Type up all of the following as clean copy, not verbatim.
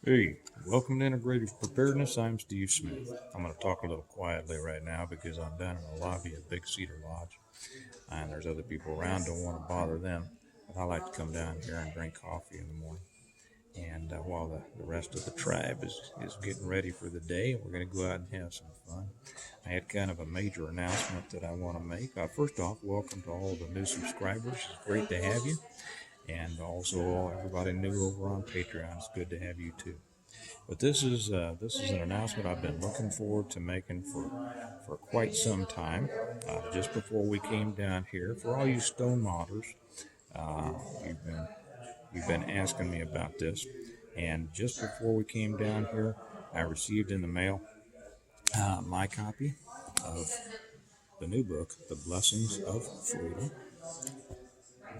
Hey, welcome to Integrated Preparedness. I'm Steve Smith. I'm going to talk a little quietly right now because I'm down in the lobby at Big Cedar Lodge, and there's other people around. Don't want to bother them, but I like to come down here and drink coffee in the morning. And while the rest of the tribe is getting ready for the day, we're going to go out and have some fun. I had kind of a major announcement that I want to make. First off, welcome to all the new subscribers. It's great to have you. And also everybody new over on Patreon. It's good to have you too. But this is an announcement I've been looking forward to making for quite some time. Just before we came down here, for all you stone modders, uh, you've been you've been asking me about this, and just before we came down here, I received in the mail my copy of the new book, The Blessings of Freedom.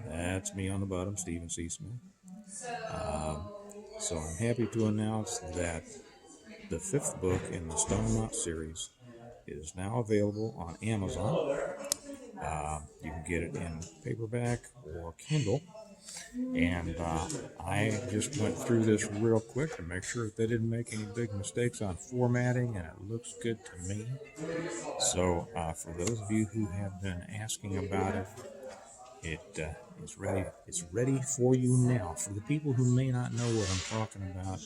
That's me on the bottom, Stephen C. Smith. So I'm happy to announce that the fifth book in the Stone series is now available on Amazon. You can get it in paperback or Kindle. And I just went through this real quick to make sure that they didn't make any big mistakes on formatting, and it looks good to me. So for those of you who have been asking about it, it's ready. It's ready for you now. For the people who may not know what I'm talking about,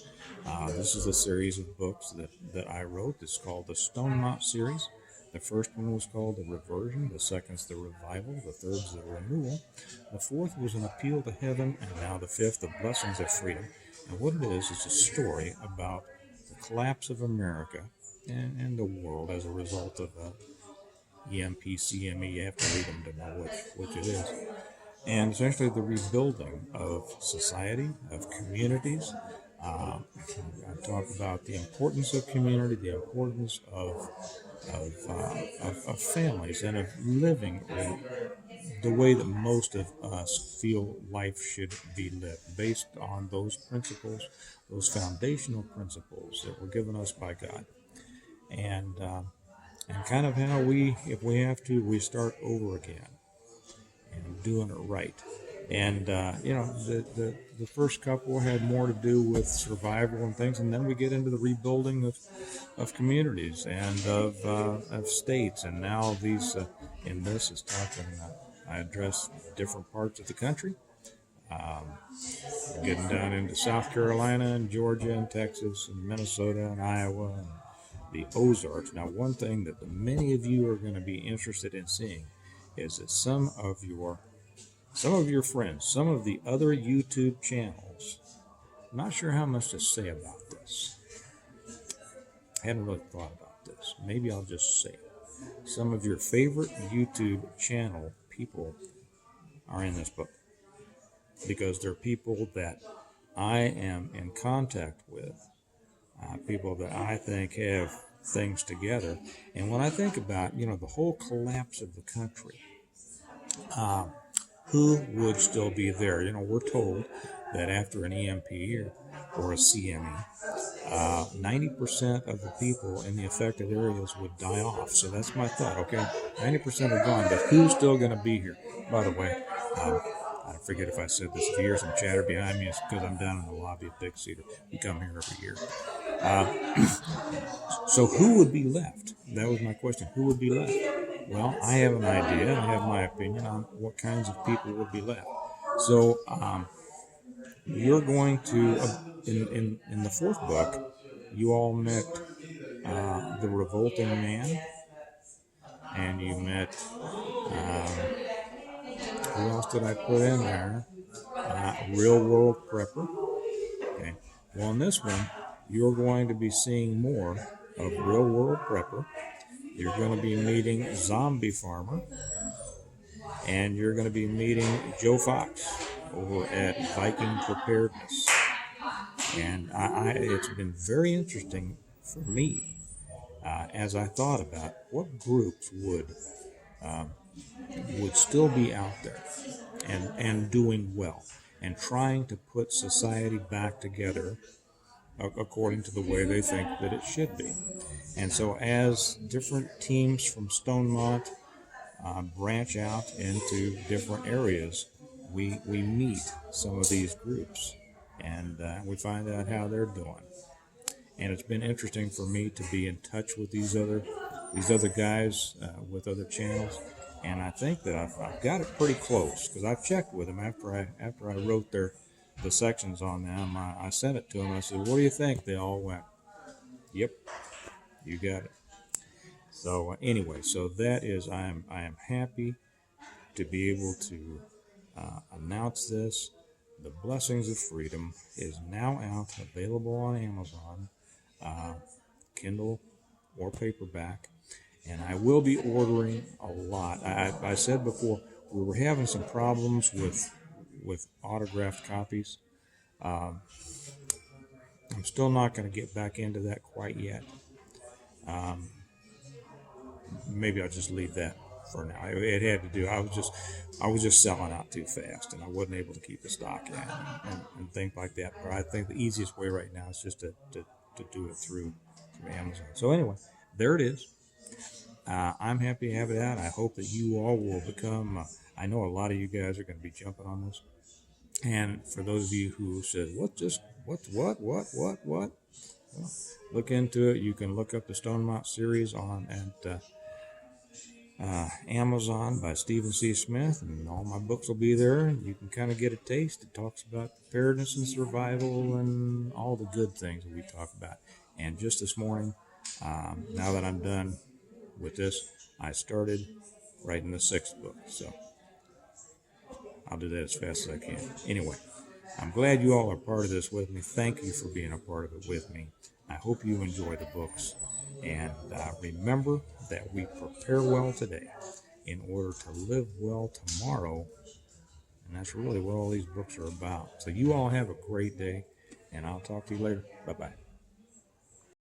this is a series of books that I wrote. It's called the Stone series. The first one was called The Reversion. The second's The Revival. The third's The Renewal. The fourth was An Appeal to Heaven. And now the fifth, The Blessings of Freedom. And what it is a story about the collapse of America and the world as a result of EMP, CME. You have to read them to know which it is. And essentially the rebuilding of society, of communities. I talk about the importance of community, the importance of families, and of living the way that most of us feel life should be lived, based on those principles, those foundational principles that were given us by God. And kind of how we, if we have to, we start over again and doing it right. And the first couple had more to do with survival and things, and then we get into the rebuilding of communities and of states. And now these in this is talking. I address different parts of the country, getting down into South Carolina and Georgia and Texas and Minnesota and Iowa and the Ozarks. Now, one thing that many of you are going to be interested in seeing is that some of your friends, some of the other YouTube channels, I'm not sure how much to say about this. I hadn't really thought about this. Maybe I'll just say it. Some of your favorite YouTube channel people are in this book because they're people that I am in contact with, people that I think have things together. And when I think about, the whole collapse of the country, who would still be there? We're told that after an EMP or a CME, 90% of the people in the affected areas would die off. So that's my thought, okay? 90% are gone, but who's still going to be here? By the way, I forget if I said this. If you hear some chatter behind me, it's because I'm down in the lobby at Big Cedar. We come here every year. So who would be left? That was my question. Who would be left? Well, I have an idea. I have my opinion on what kinds of people would be left. So you're going to, in the fourth book, you all met the revolting man, and you met, who else did I put in there? Real world prepper. Okay. Well, in this one, you're going to be seeing more of real world prepper. You're going to be meeting zombie farmer, and you're going to be meeting Joe Fox over at Viking Preparedness. And it's been very interesting for me as I thought about what groups would still be out there and doing well and trying to put society back together according to the way they think that it should be. And so as different teams from Stonemont branch out into different areas, we meet some of these groups. and we find out how they're doing. And it's been interesting for me to be in touch with these other guys with other channels, and I think that I've got it pretty close because I've checked with them after I wrote the sections on them. I sent it to them. I said, "What do you think?" They all went, "Yep, you got it." So anyway, so that is I am happy to be able to announce this. The Blessings of Freedom is now out, available on Amazon, Kindle or paperback, and I will be ordering a lot. I said before we were having some problems with autographed copies. I'm still not going to get back into that quite yet. Maybe I'll just leave that for now. It had to do. I was just selling out too fast, and I wasn't able to keep the stock in and things like that. But I think the easiest way right now is just to do it through Amazon. So anyway, there it is. I'm happy to have it out. I hope that you all will become. I know a lot of you guys are going to be jumping on this. And for those of you who said, what? Well, look into it. You can look up the Stonemount series on at Amazon by Stephen C. Smith, and all my books will be there. And you can kind of get a taste. It talks about preparedness and survival and all the good things that we talk about. And just this morning, now that I'm done with this, I started writing the 6th book. So I'll do that as fast as I can. Anyway, I'm glad you all are part of this with me. Thank you for being a part of it with me. I hope you enjoy the books. And remember that we prepare well today in order to live well tomorrow. And that's really what all these books are about. So you all have a great day, and I'll talk to you later. Bye-bye.